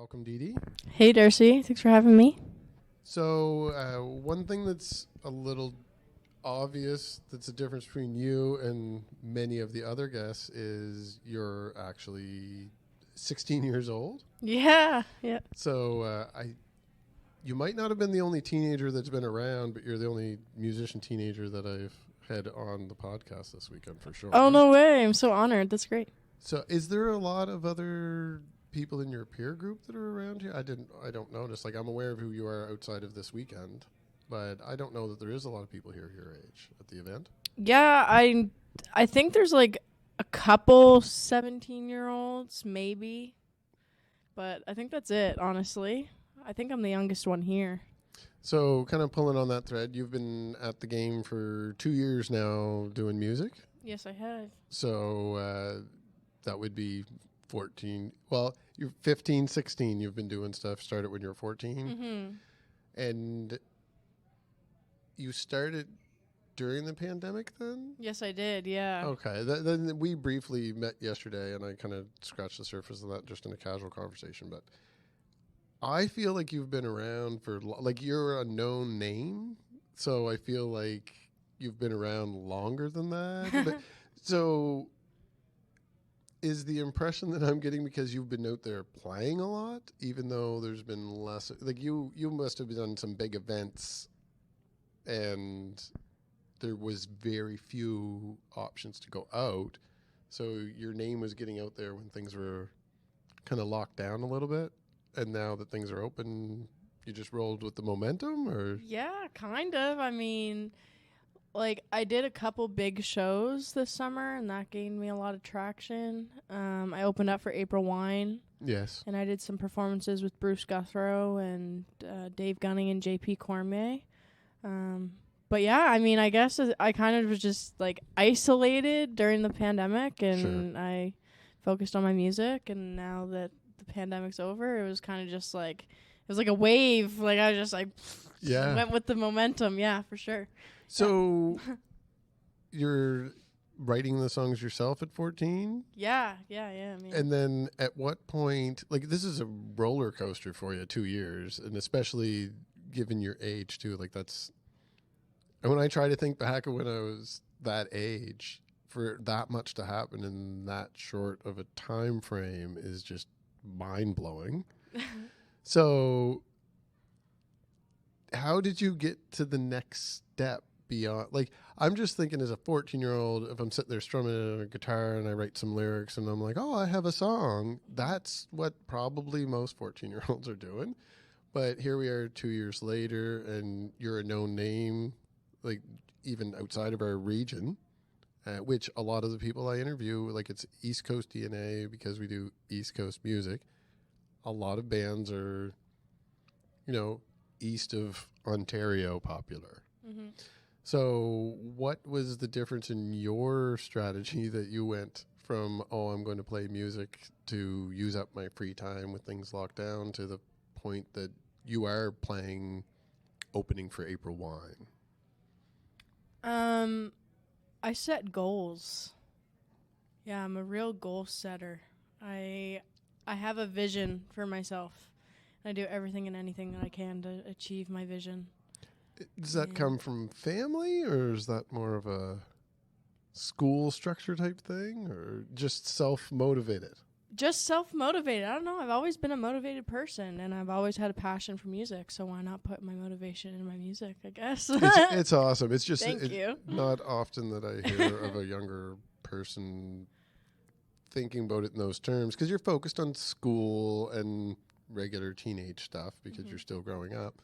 Welcome, DeeDee. Hey, Darcy. Thanks for having me. So, one thing that's a little obvious that's a difference between you and many of the other guests is you're actually 16 years old. Yeah. So, you might not have been the only teenager that's been around, but you're the only musician teenager that I've had on the podcast this weekend for sure. Oh, no way. I'm so honored. That's great. So, is there a lot of other people in your peer group that are around here? I don't notice. Like, I'm aware of who you are outside of this weekend, but I don't know that there is a lot of people here your age at the event. Yeah, I think there's like a couple 17-year-olds, maybe. But I think that's it, honestly. I think I'm the youngest one here. So, kind of pulling on that thread, you've been at the game for 2 years now doing music. Yes, I have. So, that would be 14. Well, you're 15, 16. You've been doing stuff. Started when you were 14. Mm-hmm. And you started during the pandemic then? Yes, I did. Yeah. Okay. Then we briefly met yesterday, and I kind of scratched the surface of that just in a casual conversation. But I feel like you've been around for, like, you're a known name. So I feel like you've been around longer than that. But, so is the impression that I'm getting because you've been out there playing a lot, even though there's been less, like you must have done some big events and there was very few options to go out. So your name was getting out there when things were kind of locked down a little bit. And now that things are open, you just rolled with the momentum, or? Yeah, kind of. I mean, like, I did a couple big shows this summer, and that gained me a lot of traction. I opened up for April Wine. Yes. And I did some performances with Bruce Guthrow and Dave Gunning and JP Cormier. But yeah, I mean, I guess I kind of was just like isolated during the pandemic, and I focused on my music. And now that the pandemic's over, it was kind of just like, it was like a wave. Like, I just like went with the momentum. Yeah, for sure. So you're writing the songs yourself at 14? Yeah. I mean. And then at what point, like, this is a roller coaster for you, 2 years, and especially given your age too, like that's, and when I try to think back of when I was that age, for that much to happen in that short of a time frame is just mind blowing. So how did you get to the next step beyond, like, I'm just thinking as a 14-year-old, if I'm sitting there strumming a guitar and I write some lyrics and I'm like, oh, I have a song, that's what probably most 14-year-olds are doing. But here we are 2 years later and you're a known name, like even outside of our region, which a lot of the people I interview, like, it's East Coast DNA because we do East Coast music. A lot of bands are, east of Ontario popular. Mm-hmm. So what was the difference in your strategy that you went from, oh, I'm going to play music to use up my free time with things locked down, to the point that you are playing opening for April Wine? I set goals. Yeah, I'm a real goal setter. I have a vision for myself. I do everything and anything that I can to achieve my vision. Does that come from family, or is that more of a school structure type thing, or just self-motivated? Just self-motivated. I don't know. I've always been a motivated person, and I've always had a passion for music, so why not put my motivation in my music, I guess? It's awesome. It's just Thank you. Not often that I hear of a younger person thinking about it in those terms, because you're focused on school and regular teenage stuff because you're still growing up.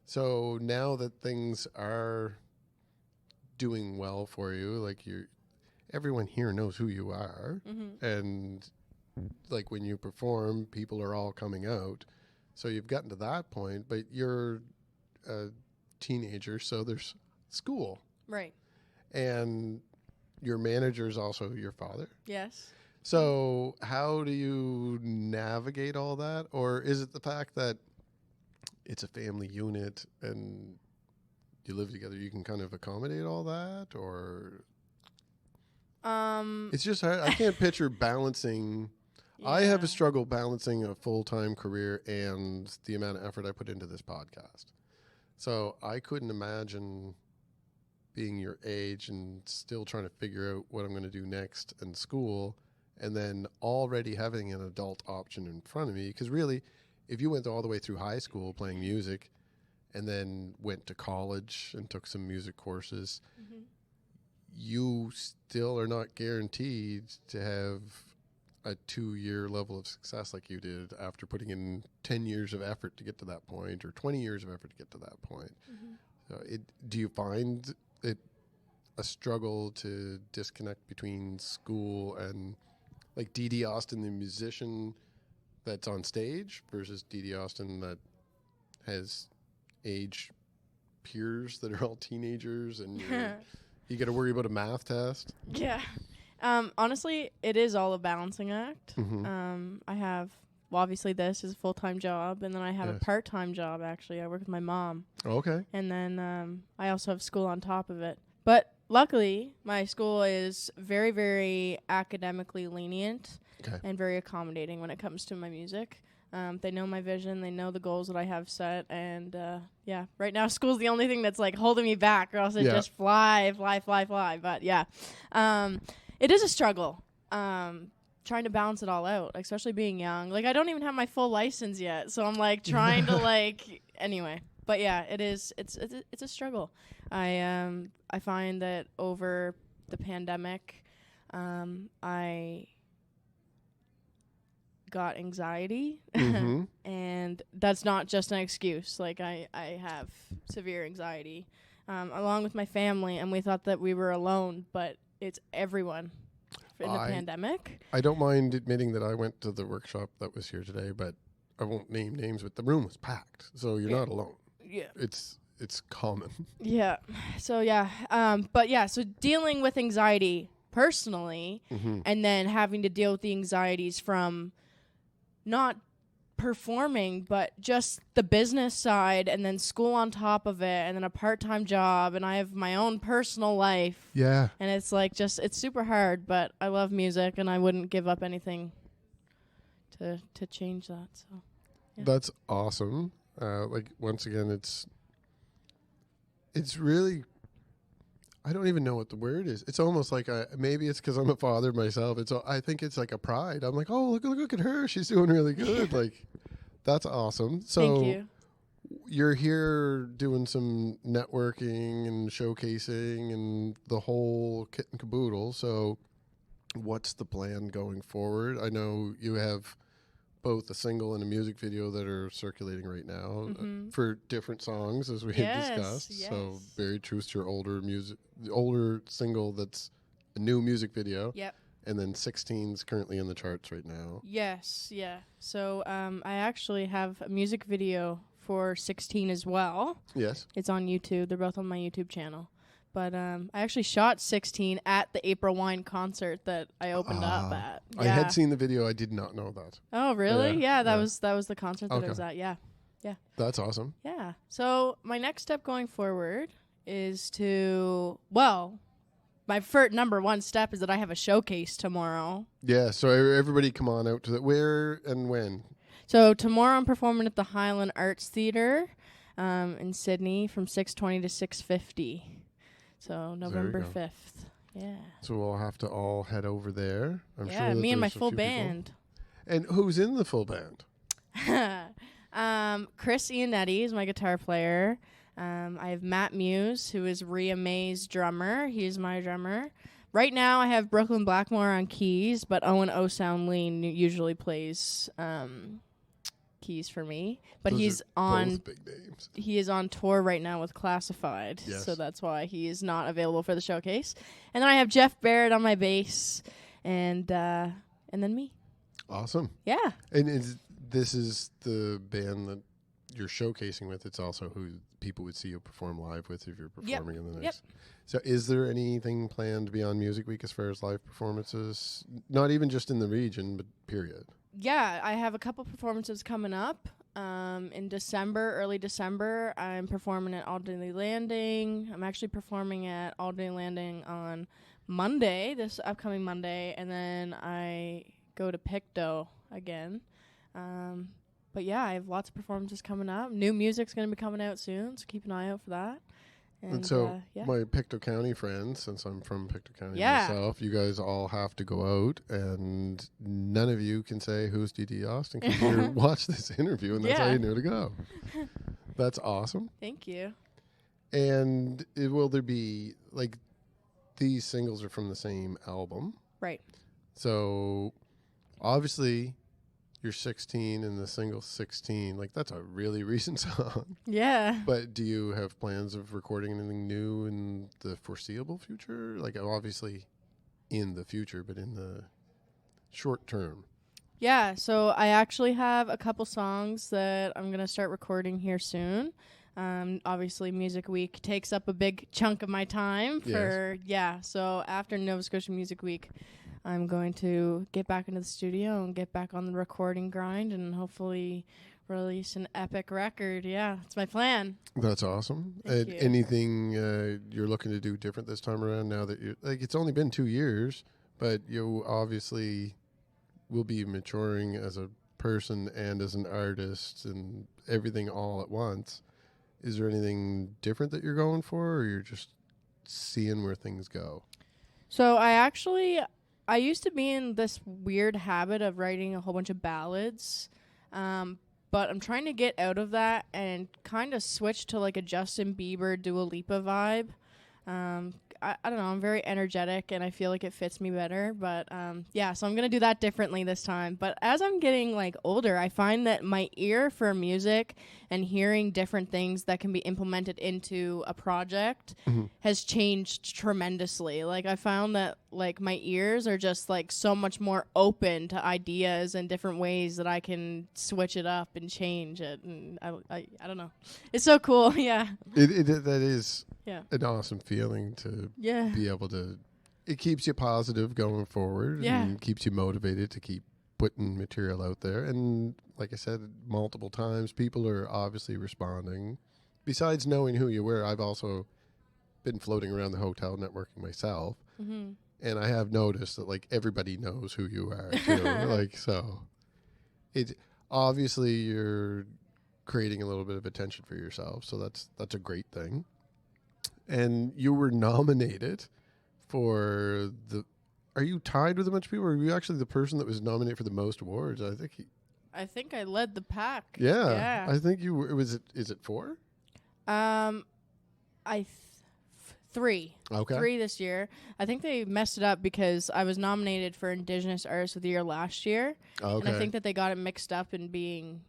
So now that things are doing well for you, like, everyone here knows who you are, and like when you perform, people are all coming out. So you've gotten to that point, but you're a teenager, so there's school. Right. And your manager is also your father. Yes. So how do you navigate all that? Or is it the fact that it's a family unit and you live together, you can kind of accommodate all that? Or it's just hard. I can't picture balancing. I have a struggle balancing a full-time career and the amount of effort I put into this podcast. So I couldn't imagine being your age and still trying to figure out what I'm going to do next in school, and then already having an adult option in front of me. Because really, if you went all the way through high school playing music and then went to college and took some music courses, you still are not guaranteed to have a 2-year level of success like you did after putting in 10 years of effort to get to that point, or 20 years of effort to get to that point. So do you find it a struggle to disconnect between school and like DeeDee Austin, the musician that's on stage, versus DeeDee Austin that has age peers that are all teenagers, and you got to worry about a math test? Yeah. Honestly, it is all a balancing act. I have, well, obviously this is a full-time job, and then I have a part-time job, actually. I work with my mom. Okay. And then I also have school on top of it. But luckily, my school is very, very academically lenient and very accommodating when it comes to my music. They know my vision. They know the goals that I have set. And, right now school's the only thing that's, like, holding me back, or else it just fly. But, it is a struggle trying to balance it all out, especially being young. Like, I don't even have my full license yet, so I'm, like, trying to, like, anyway. But, yeah, it is. It's a struggle. I find that over the pandemic, I got anxiety, and that's not just an excuse. Like, I have severe anxiety, along with my family, and we thought that we were alone, but it's everyone in the pandemic. I don't mind admitting that I went to the workshop that was here today, but I won't name names, but the room was packed, so you're not alone. Yeah. It's common. Yeah. So, so dealing with anxiety personally, and then having to deal with the anxieties from not performing, but just the business side, and then school on top of it, and then a part-time job, and I have my own personal life. Yeah. And it's like it's super hard, but I love music, and I wouldn't give up anything to change that. So that's awesome. Like, once again, it's really, I don't even know what the word is. It's almost like maybe it's because I'm a father myself. I think it's like a pride. I'm like, oh, look at her. She's doing really good. Like, that's awesome. So thank you. You're here doing some networking and showcasing and the whole kit and caboodle. So what's the plan going forward? I know you have both a single and a music video that are circulating right now for different songs, as we had discussed. Yes. So very true to your older single that's a new music video. Yep. And then 16's currently in the charts right now. Yes, yeah. So I actually have a music video for 16 as well. Yes. It's on YouTube. They're both on my YouTube channel. But I actually shot 16 at the April Wine concert that I opened up at. Yeah. I had seen the video. I did not know that. Oh, really? Yeah, that was the concert that I was at. Yeah. Yeah. That's awesome. Yeah. So my next step going forward is to, well, my number one step is that I have a showcase tomorrow. Yeah, so everybody come on out to that. Where and when? So tomorrow I'm performing at the Highland Arts Theatre in Sydney from 6:20 to 6:50. So November 5th. Yeah. So we'll have to all head over there. I'm sure me and my full band. And who's in the full band? Chris Iannetti is my guitar player. I have Matt Muse, who is Rhea May's drummer. He's my drummer. Right now I have Brooklyn Blackmore on keys, but Owen O-Sound Lee usually plays keys for me. But Those he's on both big names. He is on tour right now with Classified. Yes. So that's why he is not available for the showcase. And then I have Jeff Barrett on my bass, and then me. Awesome. Yeah. And this is the band that you're showcasing with. It's also who people would see you perform live with if you're performing in the next. Yep. So is there anything planned beyond Music Week as far as live performances? Not even just in the region, but period. Yeah, I have a couple performances coming up. In December, early December, I'm performing at Alderney Landing. I'm actually performing at Alderney Landing on Monday, this upcoming Monday, and then I go to Pictou again. But yeah, I have lots of performances coming up. New music's going to be coming out soon, so keep an eye out for that. And so my Pictou County friends, since I'm from Pictou County myself, you guys all have to go out, and none of you can say who's DeeDee Austin because you watched this interview, and that's how you know to go. That's awesome. Thank you. And will there be, like, these singles are from the same album? Right. So obviously you're 16 and the single's 16. Like, that's a really recent song. Yeah. But do you have plans of recording anything new in the foreseeable future? Like, obviously in the future, but in the short term. Yeah, so I actually have a couple songs that I'm going to start recording here soon. Obviously, Music Week takes up a big chunk of my time so after Nova Scotia Music Week, I'm going to get back into the studio and get back on the recording grind and hopefully release an epic record. Yeah, it's my plan. That's awesome. Thank you. Anything you're looking to do different this time around now that you're, like, it's only been 2 years, but you obviously will be maturing as a person and as an artist and everything all at once. Is there anything different that you're going for, or you're just seeing where things go? So I used to be in this weird habit of writing a whole bunch of ballads, but I'm trying to get out of that and kind of switch to like a Justin Bieber, Dua Lipa vibe. I don't know, I'm very energetic and I feel like it fits me better, but so I'm gonna do that differently this time. But as I'm getting like older, I find that my ear for music and hearing different things that can be implemented into a project has changed tremendously. Like, I found that like my ears are just like so much more open to ideas and different ways that I can switch it up and change it, and I don't know, it's so cool. Yeah, that is yeah, an awesome feeling to yeah, be able to. It keeps you positive going forward, and keeps you motivated to keep putting material out there. And like I said multiple times, people are obviously responding. Besides knowing who you were, I've also been floating around the hotel networking myself, and I have noticed that like everybody knows who you are too. Like, so it obviously you're creating a little bit of attention for yourself, so that's a great thing. And you were nominated for the. Are you tied with a bunch of people? Or are you actually the person that was nominated for the most awards? I think I led the pack. Yeah. I think you were. Is it 4? Three. Okay. 3 this year. I think they messed it up because I was nominated for Indigenous Artist of the Year last year. Okay. And I think that they got it mixed up in being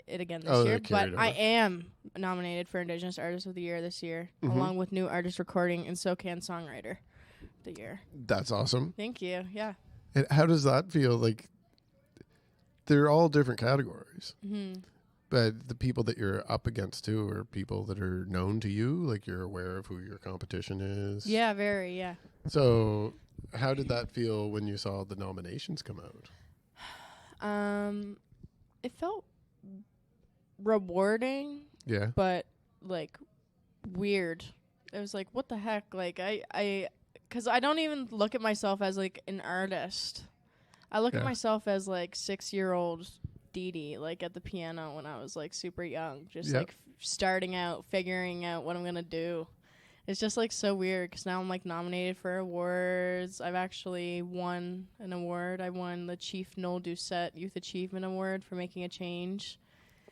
it again this year. But I am nominated for Indigenous Artist of the Year this year, along with New Artist Recording and SoCan Songwriter of the Year. That's awesome. Thank you. Yeah. And how does that feel? Like, they're all different categories. But the people that you're up against, too, are people that are known to you? Like, you're aware of who your competition is? Yeah, very, yeah. So how did that feel when you saw the nominations come out? It felt rewarding. Yeah. But, like, weird. It was like, what the heck? Like, because I don't even look at myself as, like, an artist. I look at myself as, like, 6-year-old DeeDee, like, at the piano when I was, like, super young. Just, like, starting out, figuring out what I'm going to do. It's just, like, so weird because now I'm, like, nominated for awards. I've actually won an award. I won the Chief Noel Doucette Youth Achievement Award for making a change.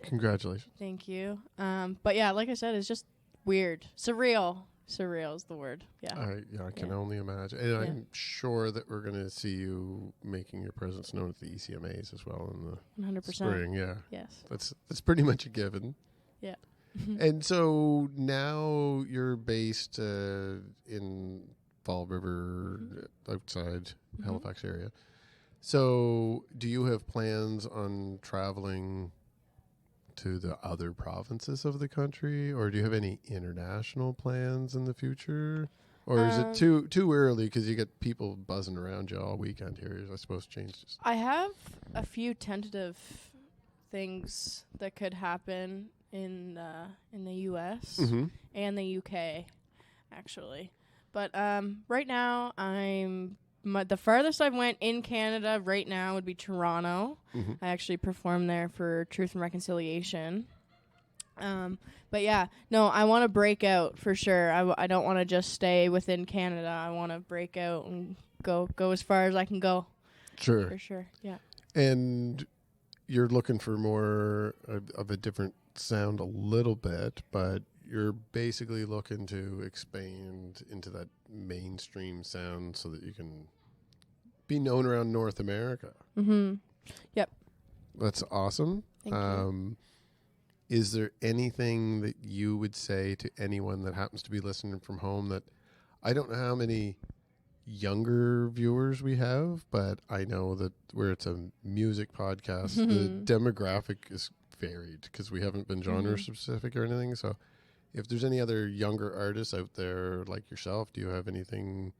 Congratulations. Thank you. But, yeah, like I said, it's just weird. Surreal. Surreal is the word. Yeah. I can only imagine. And I'm sure that we're going to see you making your presence known at the ECMAs as well in the 100%. spring. Yeah. Yes. That's pretty much a given. Yeah. And so now you're based in Fall River, outside Halifax area. So do you have plans on traveling to the other provinces of the country, or do you have any international plans in the future, or is it too early because you get people buzzing around you all weekend here? I suppose changes. I have a few tentative things that could happen in the U.S. And the UK, actually, but right now the farthest I've went in Canada right now would be Toronto. Mm-hmm. I actually performed there for Truth and Reconciliation. But yeah, no, I want to break out for sure. I don't want to just stay within Canada. I want to break out and go as far as I can go. Sure. For sure, yeah. And you're looking for more of a different sound a little bit, but you're basically looking to expand into that mainstream sound so that you can be known around North America. Mm-hmm. Yep. That's awesome. Thank you. Is there anything that you would say to anyone that happens to be listening from home that I don't know how many younger viewers we have, but I know that where it's a music podcast, the demographic is varied because we haven't been genre specific or anything. So if there's any other younger artists out there like yourself, do you have anything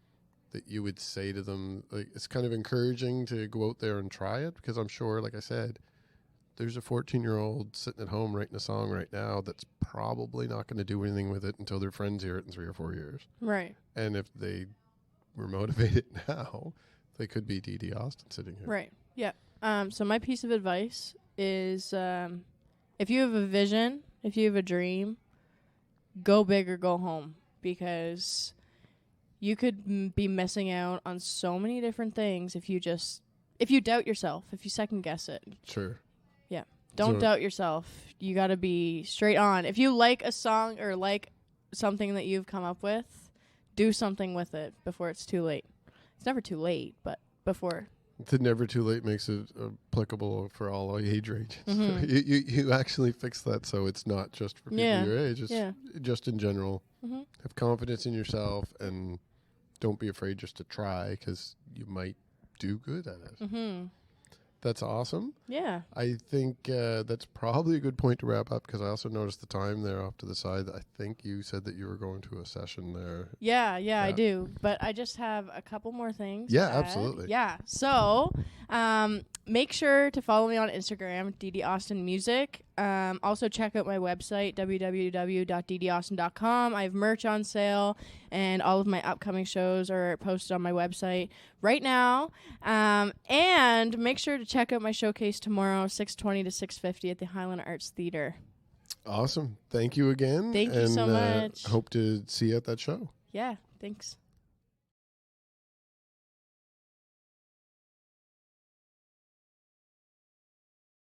that you would say to them? Like, it's kind of encouraging to go out there and try it, because I'm sure, like I said, there's a 14-year-old sitting at home writing a song right now that's probably not going to do anything with it until their friends hear it in 3 or 4 years. Right. And if they were motivated now, they could be DeeDee Austin sitting here. Right. Yeah. So my piece of advice is, if you have a vision, if you have a dream, go big or go home, because you could be missing out on so many different things if you doubt yourself, if you second guess it. Sure. Yeah. Don't doubt yourself. You got to be straight on. If you like a song or like something that you've come up with, do something with it before it's too late. It's never too late, but before. The never too late makes it applicable for all age ranges. Mm-hmm. You actually fix that so it's not just for people your age. It's just in general. Mm-hmm. Have confidence in yourself and don't be afraid just to try, because you might do good at it. Mm-hmm. That's awesome. Yeah. I think that's probably a good point to wrap up, because I also noticed the time there off to the side. I think you said that you were going to a session there. Yeah, I do. But I just have a couple more things. Yeah, to add. absolutely. Yeah. So make sure to follow me on Instagram, DeeDee Austin Music. Also check out my website, www.deedeeaustin.com. I have merch on sale, and all of my upcoming shows are posted on my website right now. And make sure to check out my showcase tomorrow, 6:20 to 6:50 at the Highland Arts Theatre. Awesome. Thank you again. Thank you so much. Hope to see you at that show. Yeah, thanks.